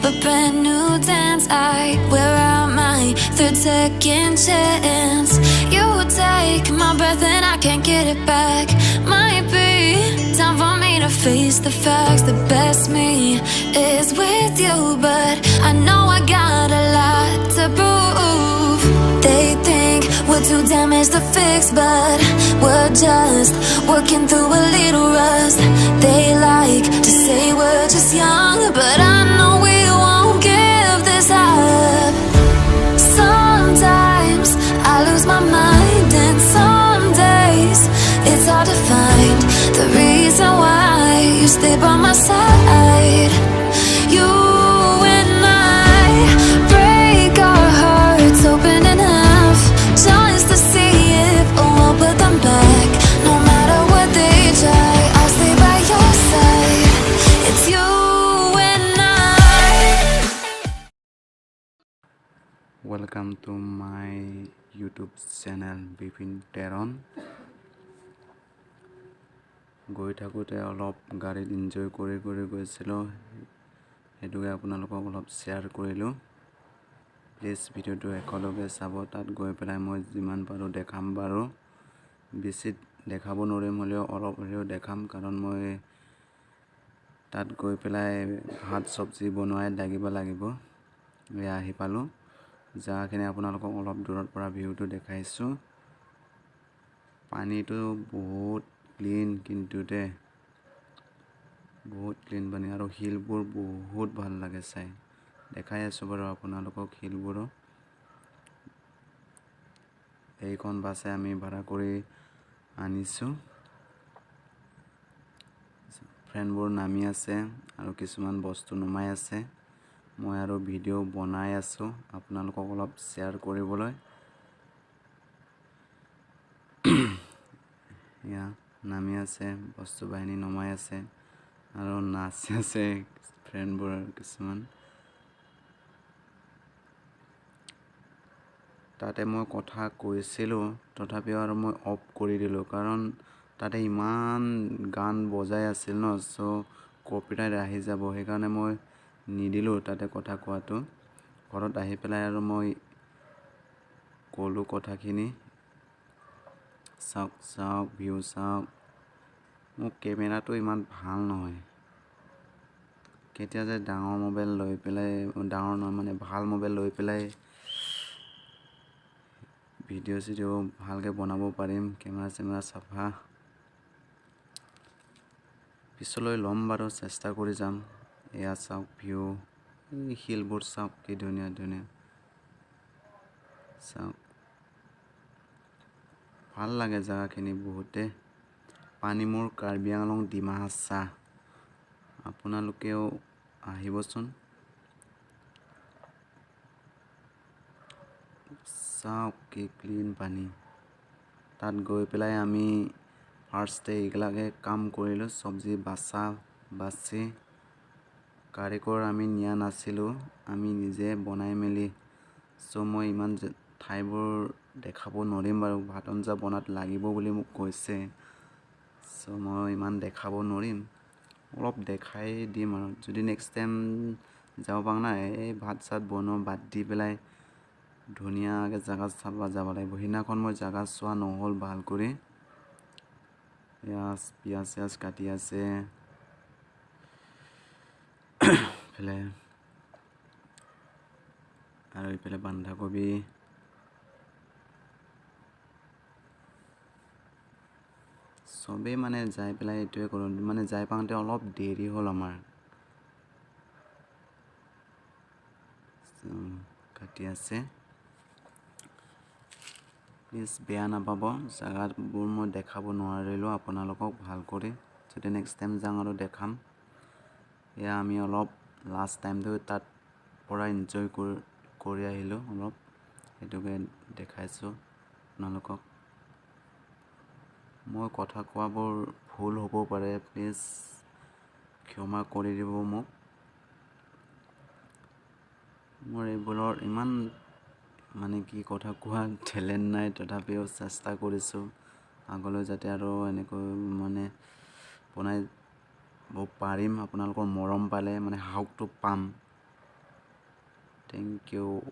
a brand new dance. I wear out my third second chance. You take my breath and I can't get it back. Might be time for me to face the facts. The best me is with you, but I know I got a lot to prove. They think we're too damaged to fix, but we're just working through a little rust. They like to say we're just young, but I know we won't give this up. Sometimes I lose my mind, and some days it's hard to find the reason why you stay by my side. You and I break our hearts open in half, just to see if we'll put them back. No matter what they try, I'll stay by your side. It's you and I. Welcome to my YouTube channel Bipin Teron. গৈ থাকোঁতে অলপ গাড়ীত enjoy কৰি গৈছিলোঁ, সেইটোকে আপোনালোকক অলপ share কৰিলোঁ। প্লিজ ভিডিঅ'টো একেলগে চাব। তাত গৈ পেলাই মই যিমান পাৰোঁ দেখাম বাৰু, বেছি দেখাব নোৱাৰিম, হ'লেও অলপ হ'লেও দেখাম, কাৰণ মই তাত গৈ পেলাই ভাত চব্জি বনোৱাই লাগিব। আহি পালোঁ, জাগাখিনি আপোনালোকক অলপ দূৰৰ পৰা ভিউটো দেখাইছোঁ। পানীটো বহুত ক্লিন, কিন্তু বহুত ক্লিন পানী, আৰু শিলবোৰ বহুত ভাল লাগে চাই। দেখাই আছোঁ বাৰু আপোনালোকক শিলবোৰো। এইখন বাছে আমি ভাড়া কৰি আনিছোঁ। ফ্ৰেণ্ডবোৰ নামি আছে আৰু কিছুমান বস্তু নমাই আছে। মই আৰু ভিডিঅ' বনাই আছোঁ আপোনালোকক অলপ শ্বেয়াৰ কৰিবলৈ। এয়া নামি আছে, বস্তু বাহিনী নমাই আছে আৰু নাচি আছে ফ্ৰেণ্ডবোৰ কিছুমান। তাতে মই কথা কৈছিলোঁ, তথাপিও আৰু মই অফ কৰি দিলোঁ, কাৰণ তাতে ইমান গান বজাই আছিল ন, চ' কপিৰাইট আহি যাব, সেইকাৰণে মই নিদিলোঁ তাতে কথা কোৱাটো। ঘৰত আহি পেলাই আৰু মই ক'লোঁ কথাখিনি। চাওক ভিউ চাওক। মোৰ কেমেৰাটো ইমান ভাল নহয়, কেতিয়া যে ডাঙৰ মোবাইল লৈ পেলাই, ডাঙৰ নহয় মানে ভাল মোবাইল লৈ পেলাই ভিডিঅ' চিডিঅ' ভালকৈ বনাব পাৰিম, কেমেৰা চেমেৰা চাফা। পিছলৈ ল'ম বাৰু, চেষ্টা কৰি যাম। এয়া চাওক ভিউ, এই শিলবোৰ চাওক কি ধুনীয়া চাওক। ভাল লাগে জেগাখিনি বহুতে। পানী মোৰ কাৰ্বি আংলং ডিমা হাছাও, আপোনালোকেও আহিবচোন। চাওক কি ক্লিন পানী। তাত গৈ পেলাই আমি ফাৰ্ষ্টে এইগিলাকে কাম কৰিলোঁ, চব্জি বাছি। কাৰিকৰ আমি নিয়া নাছিলোঁ, আমি নিজে বনাই মেলি। চ' মই ইমান ঠাইবোৰ দেখাব নোৱাৰিম বাৰু, ভাত আঞ্জা বনাত লাগিব বুলি মোক কৈছে, চ' মই ইমান দেখাব নোৱাৰিম, অলপ দেখাই দিম আৰু। যদি নেক্সট টাইম যাব পাওঁ না, এই ভাত চাত বনোৱা বাদ দি পেলাই ধুনীয়াকৈ জেগা চাব যাব লাগিব। সেইদিনাখন মই জেগা চোৱা নহ'ল ভাল কৰি। পিঁয়াজ চিয়াজ কাটি আছে এইফালে, আৰু এইফালে বন্ধাকবি। চবেই মানে যাই পেলাই এইটোৱে কৰোঁ, মানে যাই পাওঁতে অলপ দেৰি হ'ল আমাৰ। কাটি আছে, প্লিজ বেয়া নাপাব, জেগাবোৰ মই দেখাব নোৱাৰিলোঁ আপোনালোকক ভাল কৰি। যদি নেক্সট টাইম যাওঁ আৰু দেখাম। এয়া আমি অলপ লাষ্ট টাইমটো তাত পৰা এনজয় কৰি আহিলোঁ অলপ, সেইটোকে দেখাইছোঁ আপোনালোকক। মই কথা কোৱাবোৰ ভুল হ'ব পাৰে, প্লিজ ক্ষমা কৰি দিব মোক। মোৰ এইবোৰৰ ইমান মানে কি কথা কোৱা টেলেণ্ট নাই, তথাপিও চেষ্টা কৰিছোঁ আগলৈ যাতে আৰু এনেকৈ মানে বনাই পাৰিম। আপোনালোকৰ মৰম পালে মানে সাহসটো পাম, Thank you.